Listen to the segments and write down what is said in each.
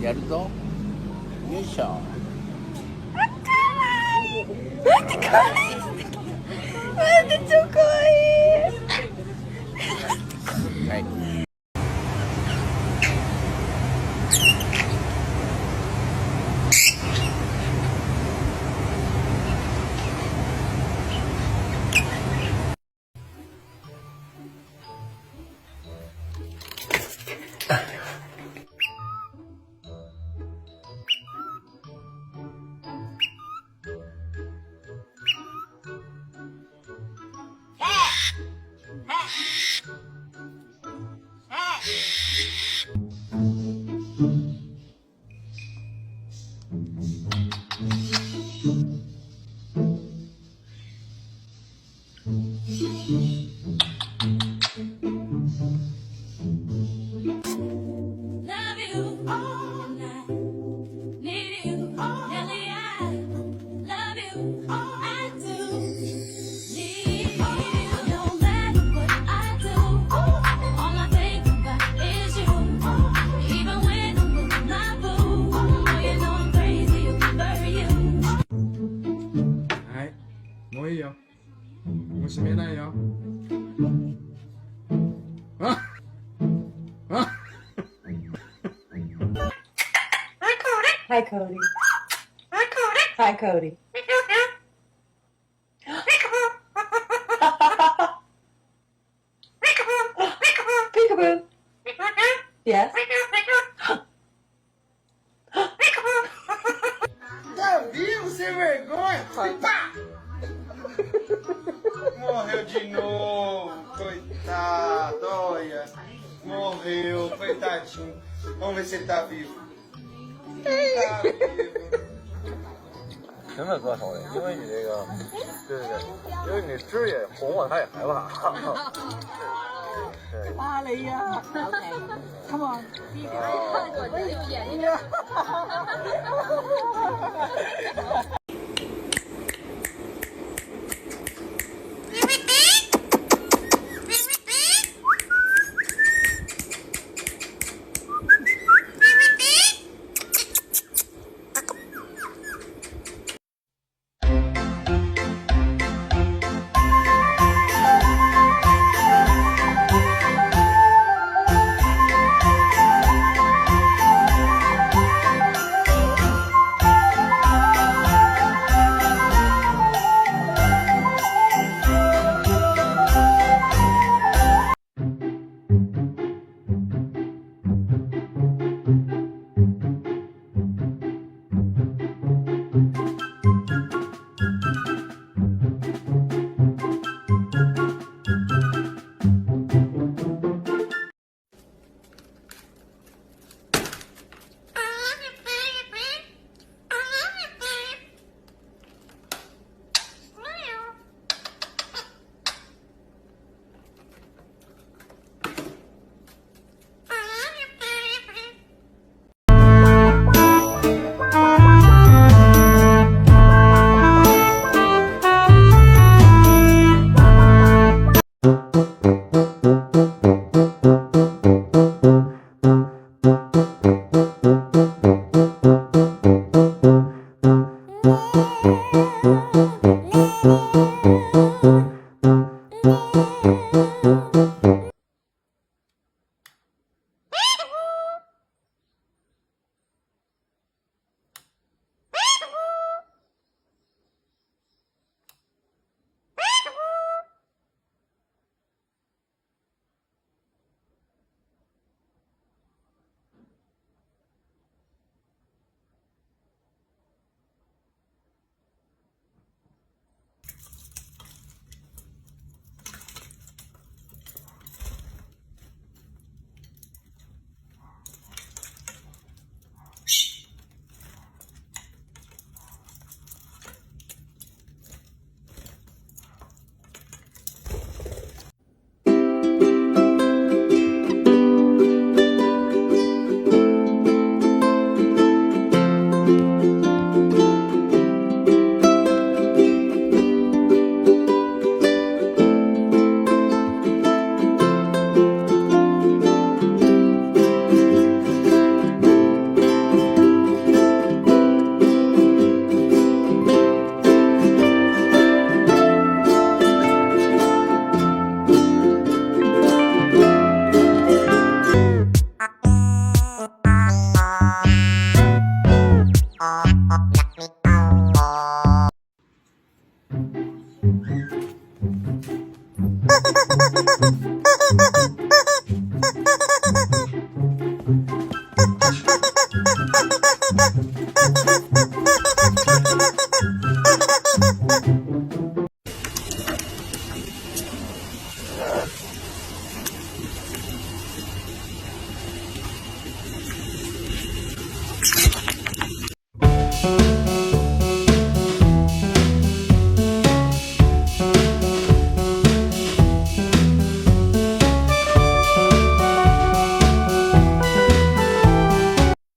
やるぞ。よいしょ。待ってかわいい。待って超かわいい。はい。もういいよ。もう閉めないよ。ああ Hi, Cody. Hi, Cody. Peekaboo. Yes. Davi, sem vergonha! Pá! Morreu de novo, coitado, olha. Morreu, coitadinho. Vamos ver se ele tá vivo. Tá vivo. 真的歌手的，因为你这个，对对对，因为你汁也红了，他也害怕。对。巴雷呀 ，OK，Come on，我这有眼睛。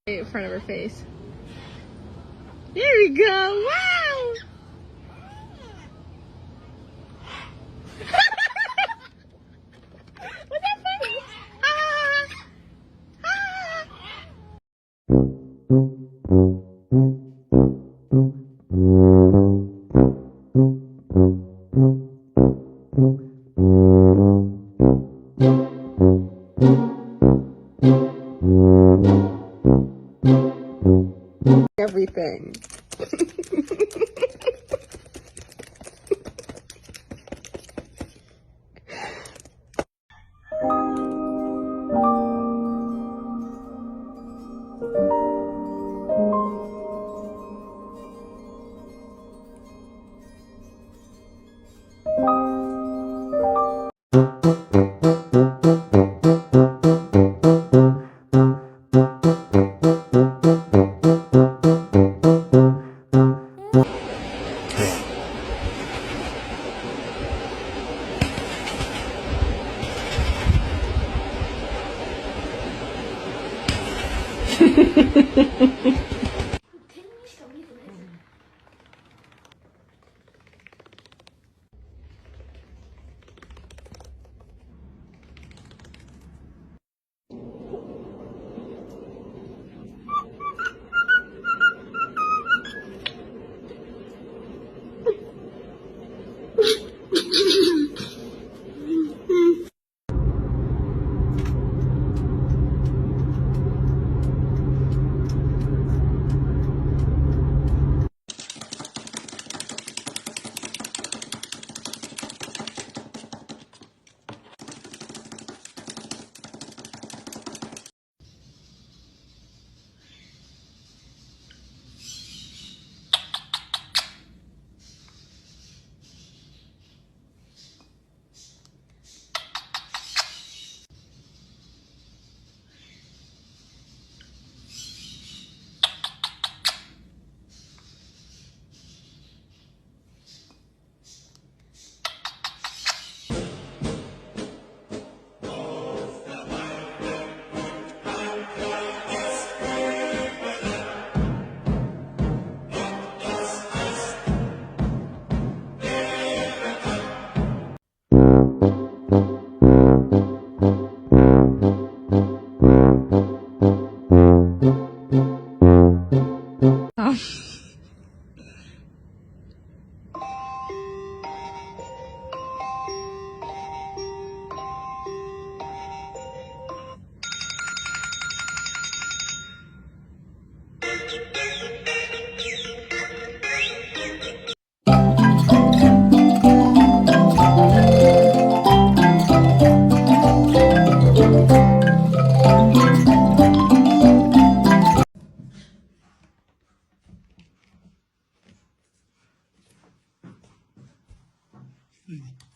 In front of her face. There we go. Wow. Was that funny? Everything. Mm.